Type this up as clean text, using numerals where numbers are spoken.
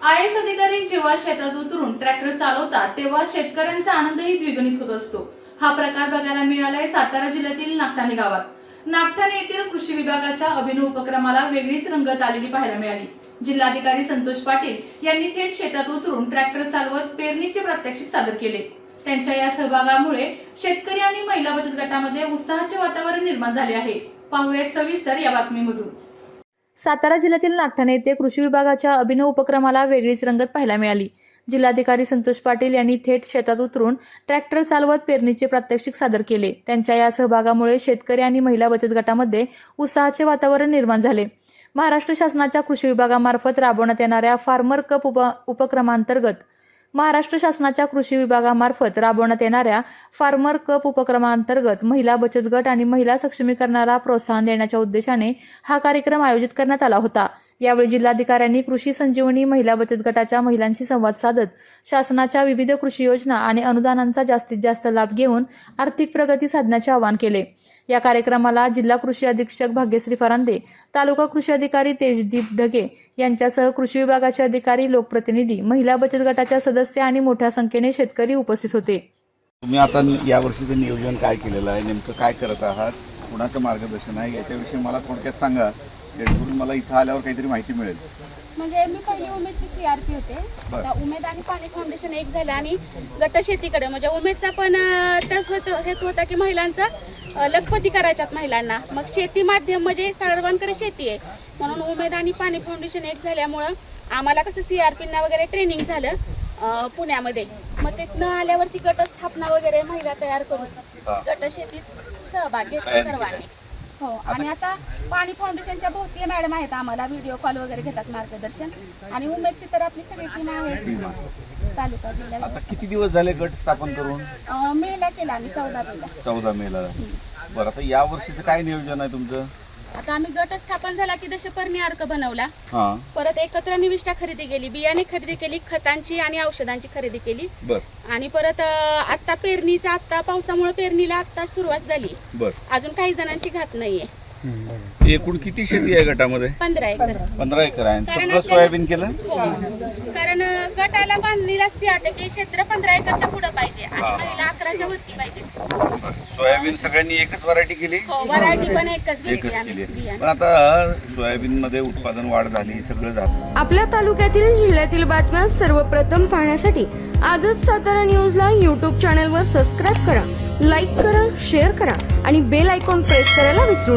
IS अधिकारी जेव्हा शेतात उतरून ट्रॅक्टर चालवतात तेव्हा शेतकऱ्यांचा आनंदही द्विगुणित होत असतो। हा प्रकार बघायला मिळालाय सातारा जिल्ह्यातील नागठाणे गावात। नागठाणे येथील कृषी विभागाच्या अभिनव उपक्रमाला वेगळीच रंगत आलेली पाहायला मिळाली। जिल्हाधिकारी संतोष पाटील यांनी थेट शेतात उतरून ट्रॅक्टर चालवत पेरणीचे प्रात्यक्षिक सादर केले। त्यांच्या या सहभागामुळे शेतकरी आणि महिला बचत गटामध्ये उत्साहाचे वातावरण निर्माण झाले आहे। पाहूयात सविस्तर या बातमीमधून। सातारा जिल्ह्यातील नागठाणे येथे कृषी विभागाच्या अभिनव उपक्रमाला वेगळीच रंगत पाहायला मिळाली। जिल्हाधिकारी संतोष पाटील यांनी थेट शेतात उतरून ट्रॅक्टर चालवत पेरणीचे प्रात्यक्षिक सादर केले। त्यांच्या या सहभागामुळे शेतकरी आणि महिला बचत गटामध्ये उत्साहाचे वातावरण निर्माण झाले। महाराष्ट्र शासनाच्या कृषी विभागामार्फत राबवण्यात येणाऱ्या फार्मर कप उपक्रमांतर्गत महिला बचत गट आणि महिला सक्षमीकरणाला प्रोत्साहन देण्याच्या उद्देशाने हा कार्यक्रम आयोजित करण्यात आला होता। यावेळी जिल्हाधिकाऱ्यांनी कृषी संजीवनी महिला बचत गटाच्या महिलांशी संवाद साधत शासनाच्या विविध कृषी योजना आणि अनुदानांचा जास्तीत जास्त लाभ घेऊन आर्थिक प्रगती साधण्याचे आवाहन केले। या कार्यक्रमाला जिल्हा कृषी अधीक्षक भाग्यश्री फरांदे, तालुका कृषी अधिकारी तेजदीप ढगे यांच्यासह कृषी विभागाचे अधिकारी, लोकप्रतिनिधी, महिला बचत गटाच्या सदस्य आणि मोठ्या संख्येने शेतकरी उपस्थित होते। तुम्ही आता या वर्षीचं नियोजन काय केलेलं आहे, नेमकं काय करत आहात, कुणाचं मार्गदर्शन आहे याच्याविषयी मला थोडक्यात सांगा, जेणेकरून मला इथं आल्यावर काहीतरी माहिती मिळेल। म्हणजे मी पहिली उमेदची सीआरपी होते, आता उमेद आणि पाणी फाउंडेशन एक झालं आणि गट शेतीकडे म्हणजे उमेदचा पण त्याच हेतू होता की महिलांचा लखपती करायच्यात महिलांना। मग शेती माध्यम म्हणजे सर्वांकडे शेती आहे म्हणून उमेद आणि पाणी फाउंडेशन एक झाल्यामुळं आम्हाला कसं सीआरपींना वगैरे ट्रेनिंग झालं पुण्यामध्ये। मग तिथनं आल्यावरती गट स्थापना वगैरे महिला तयार करून गट शेतीत सहभाग घेतला सर्वांनी। हो, आणि आता पाणी फाउंडेशनच्या भोसले मॅडम आहेत, आम्हाला व्हिडिओ कॉल वगैरे घेतात मार्गदर्शन। आणि उमेदची तर आपली सगळी टीम आहे तालुका जिल्हा। आता किती दिवस झाले गट स्थापन करून? मेला केला आम्ही 14 मेला। बरं, आता या वर्षीचं काय नियोजन आहे तुमचं? आता आम्ही गट स्थापन झाला की दशपर्णी अर्क बनवला, परत एकत्र निविष्ठा खरेदी केली, बियाणे खरेदी केली, खतांची आणि औषधांची खरेदी केली। आणि परत आता पेरणीचा आता पावसामुळे पेरणीला आता सुरुवात झाली। अजून काही जणांची घात नाहीये। एकूण किती शेती आहे गटामध्ये? 15 एकर। 15 एकर आहे। सगळं सोयाबीन केलं? हो, कारण गटाला बांधलेला 30% क्षेत्र 15 एकरच्या पुढे पाहिजे आणि महिला 11च्या वरती पाहिजे। सोयाबीन सगळ्यांनी एकच व्हरायटी केली? हो, व्हरायटी पण एकच केली। पण आता सोयाबीन मध्ये उत्पादन वाढ झाली, सगळं झालं। आपल्या तालुक्यातील जिल्ह्यातील बातम्या सर्वप्रथम पाहण्यासाठी आजच सातारा न्यूजला YouTube चॅनलवर सबस्क्राईब करा, लाईक करा, शेअर करा आणि बेल आयकॉन प्रेस करायला विसरू नका।